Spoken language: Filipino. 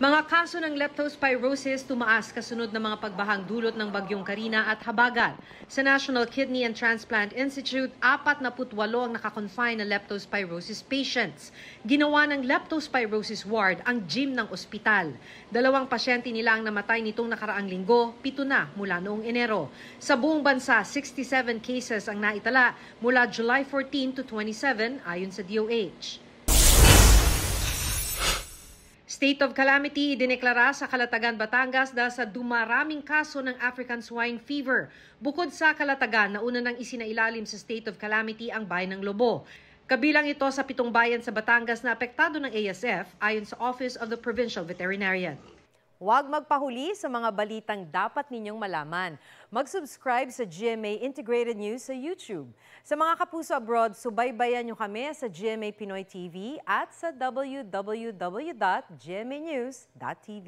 Mga kaso ng leptospirosis tumaas kasunod ng mga pagbahang dulot ng bagyong Karina at Habagat. Sa National Kidney and Transplant Institute, 48 ang nakakonfine na leptospirosis patients. Ginawa ng leptospirosis ward ang gym ng ospital. 2 pasyente nila ang namatay nitong nakaraang linggo, 7 na mula noong Enero. Sa buong bansa, 67 cases ang naitala mula July 14 to 27 ayon sa DOH. State of calamity idineklara sa Calatagan, Batangas dahil sa dumaraming kaso ng African swine fever. Bukod sa Calatagan, nauna nang isinailalim sa state of calamity ang bayan ng Lobo. Kabilang ito sa 7 bayan sa Batangas na apektado ng ASF ayon sa Office of the Provincial Veterinarian. Huwag magpahuli sa mga balitang dapat ninyong malaman. Mag-subscribe sa GMA Integrated News sa YouTube. Sa mga kapuso abroad, subaybayan nyo kami sa GMA Pinoy TV at sa www.gmanews.tv.